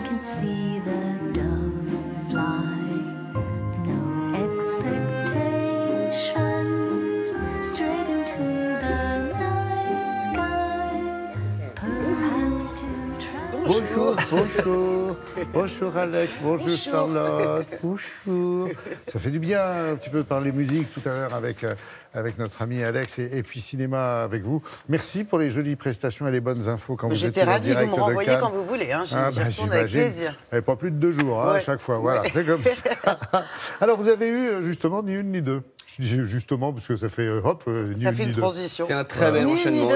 can see the dove fly. No expectations, straight into the night sky. Perhaps to try. Bonjour, bonjour. Bonjour Alex, bonjour Charlotte, bonjour. Ça fait du bien un petit peu de parler musique tout à l'heure avec notre ami Alex et puis cinéma avec vous. Merci pour les jolies prestations et les bonnes infos quand vous étiez en direct de Cannes. J'étais ravie, vous me renvoyez quand vous voulez, hein. J'y retourne avec plaisir. Pas plus de 2 jours à chaque fois, voilà, c'est comme ça. Alors vous avez eu justement ni une ni deux. Je dis justement parce que ça fait hop, ni ça une, fait ni une deux. transition. C'est un très bel enchaînement.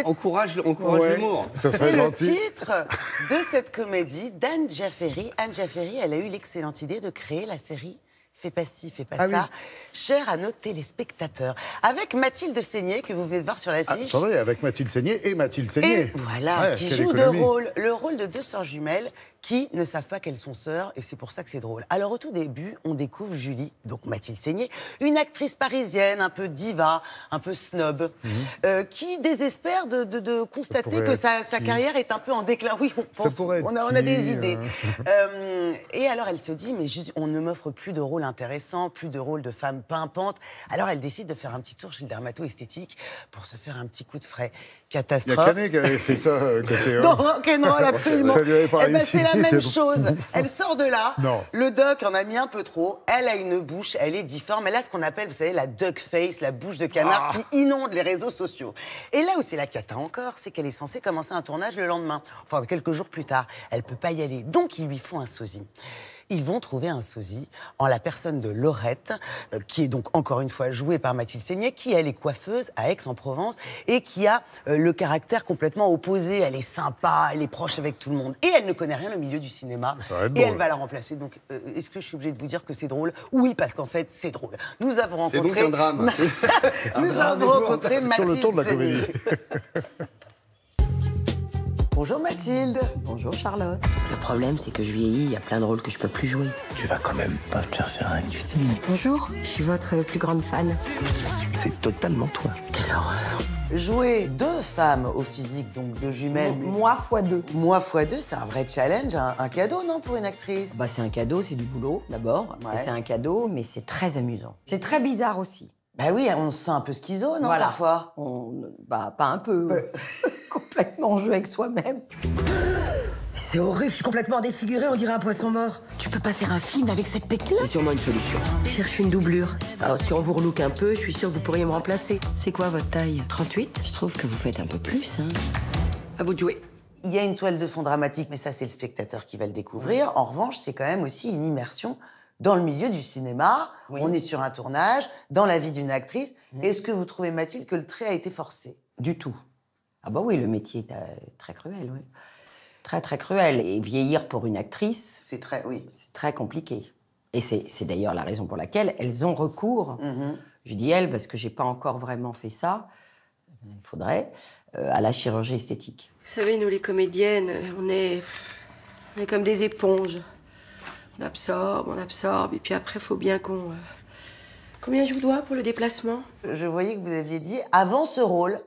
Encourage l'humour. C'est le titre de cette comédie d'Anne Jafferi. Anne Jafferi, elle a eu l'excellente idée de créer la série Fais pas ci, fais pas ça, cher à nos téléspectateurs. Avec Mathilde Seigné, que vous venez de voir sur l'affiche. Attendez, avec Mathilde Seigné et Mathilde Seigné. Et voilà, qui joue le rôle de 2 sœurs jumelles qui ne savent pas qu'elles sont sœurs, et c'est pour ça que c'est drôle. Alors au tout début, on découvre Julie, donc Mathilde Seigné, une actrice parisienne, un peu diva, un peu snob, qui désespère de constater que sa carrière est un peu en déclin. Oui, on a des idées. Et alors elle se dit, mais on ne m'offre plus de rôle intéressant, plus de rôle de femme pimpante. Alors elle décide de faire un petit tour chez le dermato-esthétique pour se faire un petit coup de frais. Catastrophe. Il y a Canet qui avait fait ça côté non, rock'n'roll, absolument. Ça lui avait pas réussi. C'est la même chose. Elle sort de là. Non. Le doc en a mis un peu trop. Elle a une bouche, elle est difforme. Elle a ce qu'on appelle, vous savez, la duck face, la bouche de canard qui inonde les réseaux sociaux. Et là où c'est la cata encore, c'est qu'elle est censée commencer un tournage le lendemain. Enfin, quelques jours plus tard. Elle peut pas y aller. Donc, ils lui font un sosie. Ils vont trouver un sosie en la personne de Laurette, qui est donc encore une fois jouée par Mathilde Seigné, qui elle est coiffeuse à Aix-en-Provence et qui a le caractère complètement opposé. Elle est sympa, elle est proche avec tout le monde et elle ne connaît rien au milieu du cinéma. Et elle va la remplacer. Donc, est-ce que je suis obligée de vous dire que c'est drôle? Oui, parce qu'en fait, c'est drôle. Nous avons rencontré. C'est donc un drame. Nous avons rencontré Mathilde sur le ton de la comédie. Bonjour Mathilde. Bonjour Charlotte. Le problème, c'est que je vieillis, il y a plein de rôles que je peux plus jouer. Tu vas quand même pas te faire un lifting. Bonjour, je suis votre plus grande fan. C'est totalement toi. Quelle horreur. Jouer 2 femmes au physique, donc 2 jumelles. Moi fois 2. Moi fois 2, c'est un vrai challenge, un cadeau, non, pour une actrice? Bah, c'est un cadeau, c'est du boulot, d'abord. Ouais. Et c'est un cadeau, mais c'est très amusant. C'est très bizarre aussi. Bah oui, on se sent un peu schizo, non, parfois? Bah, pas un peu. Complètement en jeu avec soi-même. C'est horrible, je suis complètement défigurée, on dirait un poisson mort. Tu peux pas faire un film avec cette tête-là? C'est sûrement une solution. Je cherche une doublure. Alors, si on vous relook un peu, je suis sûre que vous pourriez me remplacer. C'est quoi votre taille? 38? Je trouve que vous faites un peu plus, hein. À vous de jouer. Il y a une toile de fond dramatique, mais ça, c'est le spectateur qui va le découvrir. En revanche, c'est quand même aussi une immersion dans le milieu du cinéma. Oui. On est sur un tournage, dans la vie d'une actrice. Est-ce que vous trouvez, Mathilde, que le trait a été forcé? Du tout. Ah bah oui, le métier est très cruel, oui. Très, très cruel. Et vieillir pour une actrice... C'est très, oui. C'est très compliqué. Et c'est d'ailleurs la raison pour laquelle elles ont recours, je dis elles parce que j'ai pas encore vraiment fait ça, il faudrait, à la chirurgie esthétique. Vous savez, nous les comédiennes, on est comme des éponges. On absorbe, et puis après, il faut bien qu'on... Combien je vous dois pour le déplacement? Je voyais que vous aviez dit, avant ce rôle,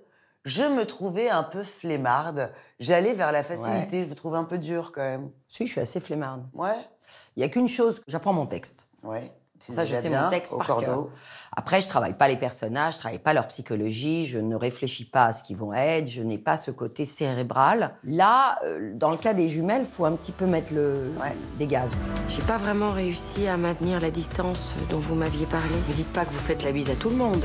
je me trouvais un peu flemmarde. J'allais vers la facilité, je vous trouve un peu dure quand même. Si, je suis assez flemmarde. Ouais. Il n'y a qu'une chose, j'apprends mon texte. Ouais. Ça, je sais mon texte par cœur. Après, je travaille pas les personnages, je travaille pas leur psychologie, je ne réfléchis pas à ce qu'ils vont être, je n'ai pas ce côté cérébral. Là, dans le cas des jumelles, faut un petit peu mettre des gaz. J'ai pas vraiment réussi à maintenir la distance dont vous m'aviez parlé. Ne dites pas que vous faites la bise à tout le monde.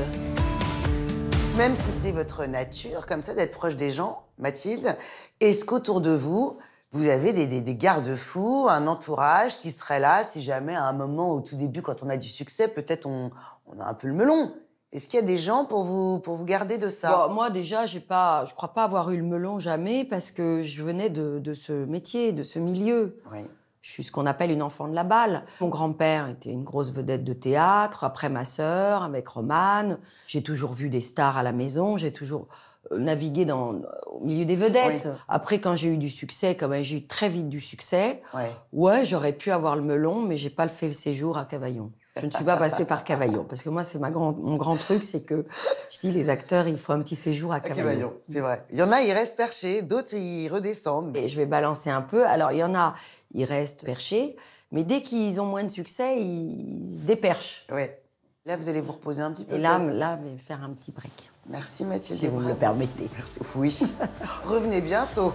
Même si c'est votre nature, comme ça, d'être proche des gens, Mathilde, est-ce qu'autour de vous, vous avez des garde-fous, un entourage qui serait là si jamais, à un moment, au tout début, quand on a du succès, peut-être on a un peu le melon? Est-ce qu'il y a des gens pour vous garder de ça? Bon, moi, déjà, je crois pas avoir eu le melon jamais parce que je venais de ce métier, de ce milieu. Oui. Je suis ce qu'on appelle une enfant de la balle. Mon grand-père était une grosse vedette de théâtre, après ma sœur, avec Romane. J'ai toujours vu des stars à la maison, j'ai toujours navigué au milieu des vedettes. Oui. Après, quand j'ai eu du succès, comme j'ai eu très vite du succès, ouais, j'aurais pu avoir le melon, mais j'ai pas fait le séjour à Cavaillon. Je ne suis pas passée par Cavaillon, parce que moi, c'est mon grand truc, c'est que je dis les acteurs, il faut un petit séjour à Cavaillon. C'est vrai. Il y en a, ils restent perchés, d'autres, ils redescendent. Et je vais balancer un peu. Alors, il y en a, ils restent perchés, mais dès qu'ils ont moins de succès, ils se déperchent. Oui. Là, vous allez vous reposer un petit peu. Et là, je vais faire un petit break. Merci Mathilde. Si vous me le permettez. Merci. Oui. Revenez bientôt.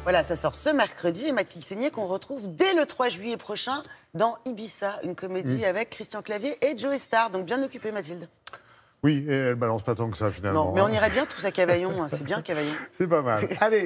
Voilà, ça sort ce mercredi et Mathilde Seigné qu'on retrouve dès le 3 juillet prochain dans Ibiza, une comédie avec Christian Clavier et Joe Star. Donc bien occupée Mathilde. Oui, et elle balance pas tant que ça finalement. Non, mais on irait bien tous à Cavaillon. C'est bien Cavaillon. C'est pas mal. Allez.